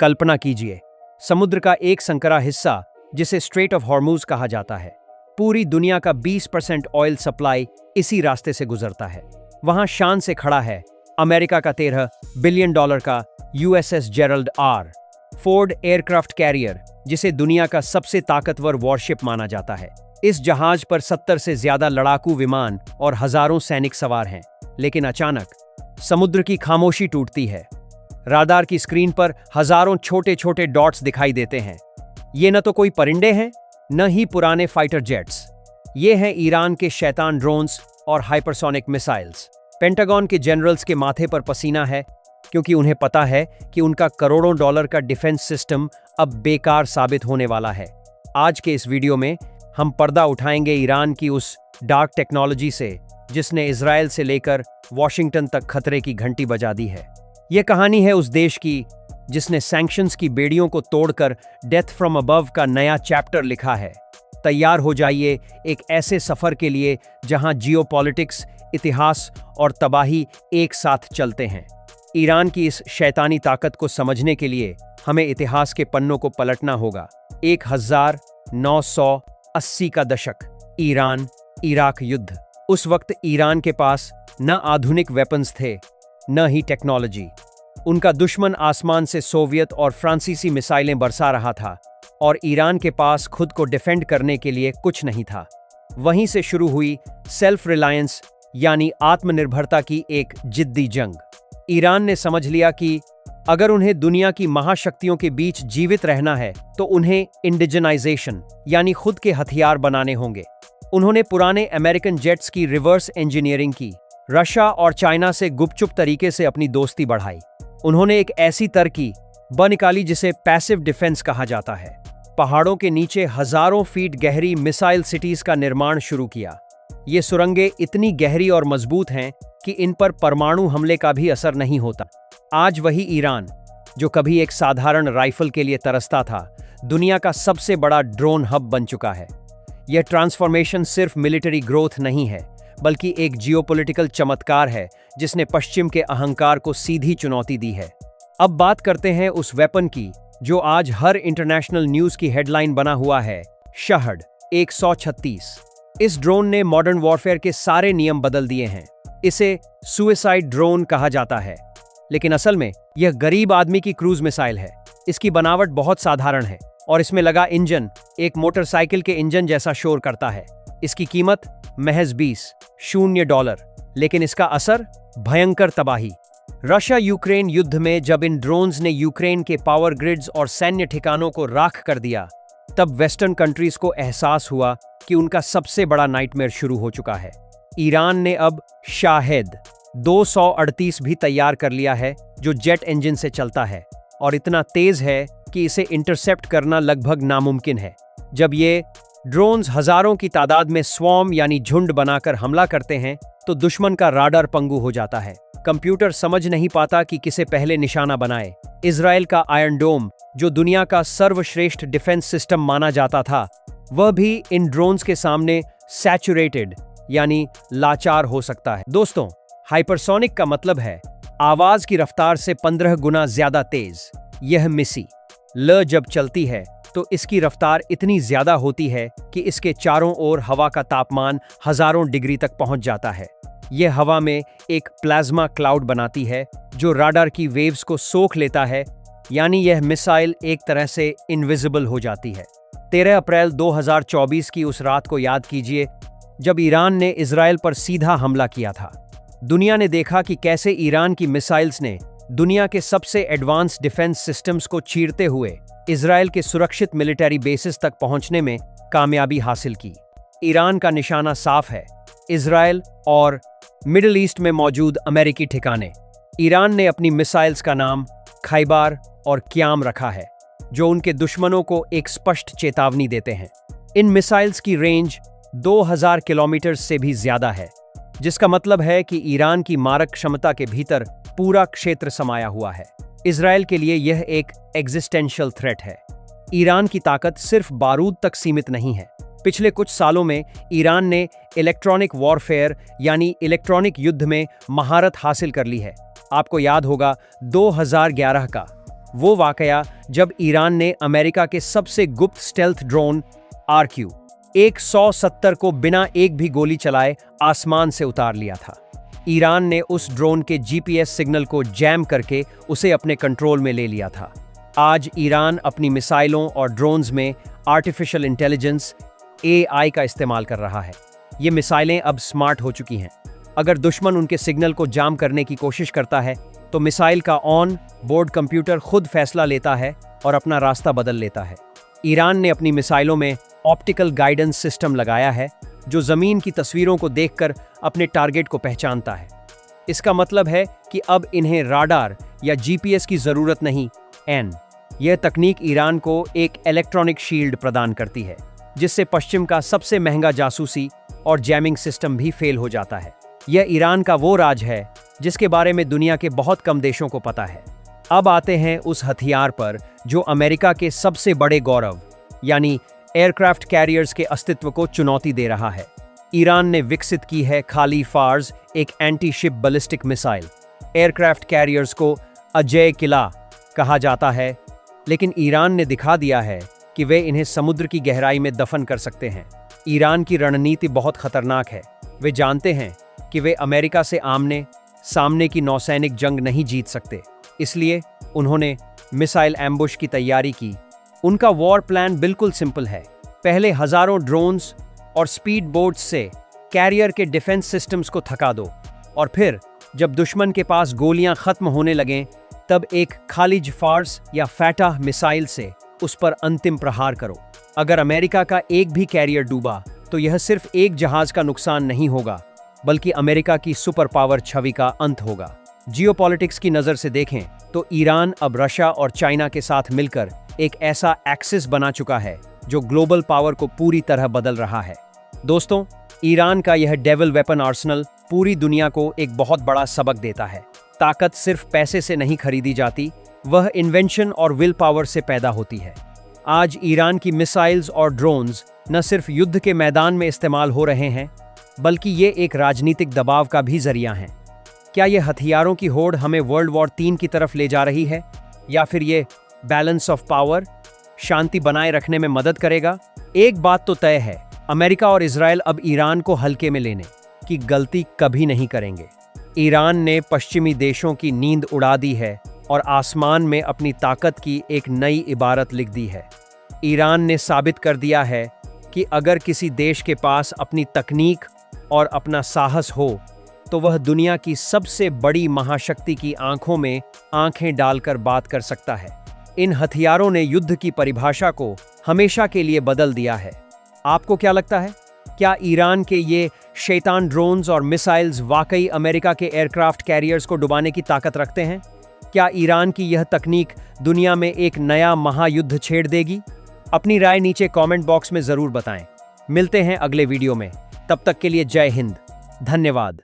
कल्पना कीजिए, समुद्र का एक संकरा हिस्सा जिसे स्ट्रेट ऑफ हॉर्मुज कहा जाता है, पूरी दुनिया का 20% ऑयल सप्लाई इसी रास्ते से गुजरता है। वहां शान से खड़ा है अमेरिका का $13 बिलियन का USS Gerald R Ford aircraft carrier, जिसे दुनिया का सबसे ताकतवर वॉरशिप माना जाता है। इस जहाज पर 70 से ज्यादा लड़ाकू विमान और हजारों सैनिक सवार हैं। लेकिन अचानक समुद्र की खामोशी टूटती है। राडार की स्क्रीन पर हजारों छोटे छोटे डॉट्स दिखाई देते हैं। ये न तो कोई परिंदे हैं, न ही पुराने फाइटर जेट्स। ये हैं ईरान के शैतान ड्रोन्स और हाइपरसोनिक मिसाइल्स। पेंटागन के जनरल्स के माथे पर पसीना है, क्योंकि उन्हें पता है कि उनका करोड़ों डॉलर का डिफेंस सिस्टम अब बेकार साबित होने वाला है। आज के इस वीडियो में हम पर्दा उठाएंगे ईरान की उस डार्क टेक्नोलॉजी से, जिसने इजराइल से लेकर वॉशिंगटन तक खतरे की घंटी बजा दी है। यह कहानी है उस देश की जिसने सैंक्शंस की बेड़ियों को तोड़कर डेथ फ्रॉम अबव का नया चैप्टर लिखा है। तैयार हो जाइए एक ऐसे सफर के लिए जहां जियोपॉलिटिक्स, इतिहास और तबाही एक साथ चलते हैं। ईरान की इस शैतानी ताकत को समझने के लिए हमें इतिहास के पन्नों को पलटना होगा। 1980 का दशक, ईरान इराक युद्ध। उस वक्त ईरान के पास न आधुनिक वेपन्स थे, न ही टेक्नोलॉजी। उनका दुश्मन आसमान से सोवियत और फ्रांसीसी मिसाइलें बरसा रहा था, और ईरान के पास खुद को डिफेंड करने के लिए कुछ नहीं था। वहीं से शुरू हुई सेल्फ रिलायंस यानी आत्मनिर्भरता की एक जिद्दी जंग। ईरान ने समझ लिया कि अगर उन्हें दुनिया की महाशक्तियों के बीच जीवित रहना है तो उन्हें इंडिजनाइजेशन यानी खुद के हथियार बनाने होंगे। उन्होंने पुराने अमेरिकन जेट्स की रिवर्स इंजीनियरिंग की, रशिया और चाइना से गुपचुप तरीके से अपनी दोस्ती बढ़ाई। उन्होंने एक ऐसी तरकीब निकाली जिसे पैसिव डिफेंस कहा जाता है। पहाड़ों के नीचे हजारों फीट गहरी मिसाइल सिटीज का निर्माण शुरू किया। ये सुरंगें इतनी गहरी और मजबूत हैं कि इन पर परमाणु हमले का भी असर नहीं होता। आज वही ईरान, जो कभी एक साधारण राइफल के लिए तरसता था, दुनिया का सबसे बड़ा ड्रोन हब बन चुका है। यह ट्रांसफॉर्मेशन सिर्फ मिलिट्री ग्रोथ नहीं है, बल्कि एक जियोपॉलिटिकल चमत्कार है जिसने पश्चिम के अहंकार को सीधी चुनौती दी है। अब बात करते हैं उस वेपन की जो आज हर इंटरनेशनल न्यूज की हेडलाइन बना हुआ है, शहड 136। इस ड्रोन ने मॉडर्न वॉरफेयर के सारे नियम बदल दिए हैं। इसे सुइसाइड ड्रोन कहा जाता है, लेकिन असल में यह गरीब आदमी की क्रूज मिसाइल है। इसकी बनावट बहुत साधारण है और इसमें लगा इंजन एक मोटरसाइकिल के इंजन जैसा शोर करता है। इसकी कीमत महज $20, लेकिन इसका असर भयंकर तबाही। रशिया यूक्रेन युद्ध में जब इन ड्रोन्स ने यूक्रेन के पावर ग्रिड्स और सैन्य ठिकानों को राख कर दिया, तब वेस्टर्न कंट्रीज को एहसास हुआ कि उनका सबसे बड़ा नाइटमेयर शुरू हो चुका है। ईरान ने अब शाहेद 238 भी तैयार कर लिया है, जो जेट इंजन से चलता है और इतना तेज है कि इसे इंटरसेप्ट करना लगभग नामुमकिन है। जब ये ड्रोन्स हजारों की तादाद में स्वॉर्म यानी झुंड बनाकर हमला करते हैं, तो दुश्मन का राडार पंगु हो जाता है। कंप्यूटर समझ नहीं पाता कि किसे पहले निशाना बनाए। इजराइल का आयरन डोम, जो दुनिया का सर्वश्रेष्ठ डिफेंस सिस्टम माना जाता था, वह भी इन ड्रोन्स के सामने सैचुरेटेड यानी लाचार हो सकता है। दोस्तों, हाइपरसोनिक का मतलब है आवाज की रफ्तार से 15 गुना ज्यादा तेज। यह मिसी ल जब चलती है तो इसकी रफ्तार इतनी ज्यादा होती है कि इसके चारों ओर हवा का तापमान हजारों डिग्री तक पहुंच जाता है। यह हवा में एक प्लाज्मा क्लाउड बनाती है जो राडार की वेव्स को सोख लेता है, यानी यह मिसाइल एक तरह से इनविजिबल हो जाती है। 13 अप्रैल 2024 की उस रात को याद कीजिए जब ईरान ने इजराइल पर सीधा हमला किया था। दुनिया ने देखा कि कैसे ईरान की मिसाइल्स ने दुनिया के सबसे एडवांस डिफेंस सिस्टम्स को चीरते हुए इजराइल के सुरक्षित मिलिट्री बेसिस तक पहुंचने में कामयाबी हासिल की। ईरान का निशाना साफ है, इजराइल और मिडिल ईस्ट में मौजूद अमेरिकी ठिकाने। ईरान ने अपनी मिसाइल्स का नाम खैबर और क्याम रखा है, जो उनके दुश्मनों को एक स्पष्ट चेतावनी देते हैं। इन मिसाइल्स की रेंज 2000 किलोमीटर से भी ज्यादा है, जिसका मतलब है कि ईरान की मारक क्षमता के भीतर पूरा क्षेत्र समाया हुआ है। इजराइल के लिए यह एक एग्जिस्टेंशियल थ्रेट है। ईरान की ताकत सिर्फ बारूद तक सीमित नहीं है। पिछले कुछ सालों में ईरान ने इलेक्ट्रॉनिक वॉरफेयर यानी इलेक्ट्रॉनिक युद्ध में महारत हासिल कर ली है। आपको याद होगा 2011 का वो वाकया जब ईरान ने अमेरिका के सबसे गुप्त स्टेल्थ ड्रोन RQ-170 को बिना एक भी गोली चलाए आसमान से उतार लिया था। ईरान ने उस ड्रोन के GPS सिग्नल को जैम करके उसे अपने कंट्रोल में ले लिया था। आज ईरान अपनी मिसाइलों और ड्रोन्स में आर्टिफिशियल इंटेलिजेंस AI का इस्तेमाल कर रहा है। ये मिसाइलें अब स्मार्ट हो चुकी हैं। अगर दुश्मन उनके सिग्नल को जाम करने की कोशिश करता है तो मिसाइल का ऑन बोर्ड कंप्यूटर खुद फैसला लेता है और अपना रास्ता बदल लेता है। ईरान ने अपनी मिसाइलों में ऑप्टिकल गाइडेंस सिस्टम लगाया है जो ज़मीन की तस्वीरों को देखकर अपने टारगेट को पहचानता है। इसका मतलब है कि अब इन्हें राडार या GPS की ज़रूरत नहीं। यह तकनीक ईरान को एक इलेक्ट्रॉनिक शील्ड प्रदान करती है जिससे पश्चिम का सबसे महंगा जासूसी और जैमिंग सिस्टम भी फेल हो जाता है। यह ईरान का वो राज है जिसके बारे में दुनिया के बहुत कम देशों को पता है। अब आते हैं उस हथियार पर जो अमेरिका के सबसे बड़े गौरव यानी एयरक्राफ्ट कैरियर्स के अस्तित्व को चुनौती दे रहा है। ईरान ने विकसित की है खाली फार्स, एक anti ship ballistic missile. Aircraft carriers को अजेय किला कहा जाता है, लेकिन ईरान ने दिखा दिया है कि वे इन्हें समुद्र की गहराई में दफन कर सकते हैं। ईरान की रणनीति बहुत खतरनाक है। वे जानते हैं कि वे अमेरिका से आमने सामने की नौसैनिक जंग नहीं जीत सकते, इसलिए उन्होंने मिसाइल एम्बुश की तैयारी की। उनका वॉर प्लान बिल्कुल सिंपल है। पहले हजारों ड्रोन्स और स्पीड बोट्स से कैरियर के डिफेंस सिस्टम्स को थका दो और फिर जब दुश्मन के पास गोलियां खत्म होने लगें तब एक खालिज फार्स या फैटाह मिसाइल से उस पर अंतिम प्रहार करो। अगर अमेरिका का एक भी कैरियर डूबा तो यह सिर्फ एक जहाज का नुकसान नहीं होगा बल्कि अमेरिका की सुपर पावर छवि का अंत होगा। जियोपॉलिटिक्स की नज़र से देखें तो ईरान अब रशिया और चाइना के साथ मिलकर एक ऐसा एक्सिस बना चुका है जो ग्लोबल पावर को पूरी तरह बदल रहा है। दोस्तों, ईरान का यह डेविल वेपन आर्सेनल पूरी दुनिया को एक बहुत बड़ा सबक देता है। ताकत सिर्फ पैसे से नहीं खरीदी जाती, वह इन्वेंशन और विल पावर से पैदा होती है। आज ईरान की मिसाइल्स और ड्रोन्स न सिर्फ युद्ध के मैदान में इस्तेमाल हो रहे हैं बल्कि ये एक राजनीतिक दबाव का भी जरिया हैं। क्या ये हथियारों की होड़ हमें वर्ल्ड वॉर 3 की तरफ ले जा रही है या फिर ये बैलेंस ऑफ पावर, शांति बनाए रखने में मदद करेगा? एक बात तो तय है, अमेरिका और इजराइल अब ईरान को हल्के में लेने की गलती कभी नहीं करेंगे। ईरान ने पश्चिमी देशों की नींद उड़ा दी है और आसमान में अपनी ताकत की एक नई इबारत लिख दी है। ईरान ने साबित कर दिया है कि अगर किसी देश के पास अपनी तकनीक और अपना साहस हो तो वह दुनिया की सबसे बड़ी महाशक्ति की आंखों में आंखें डालकर बात कर सकता है। इन हथियारों ने युद्ध की परिभाषा को हमेशा के लिए बदल दिया है। आपको क्या लगता है? क्या ईरान के ये शैतान ड्रोन्स और मिसाइल्स वाकई अमेरिका के एयरक्राफ्ट कैरियर्स को डुबाने की ताकत रखते हैं? क्या ईरान की यह तकनीक दुनिया में एक नया महायुद्ध छेड़ देगी? अपनी राय नीचे कमेंट बॉक्स में जरूर बताएं। मिलते हैं अगले वीडियो में, तब तक के लिए जय हिंद, धन्यवाद।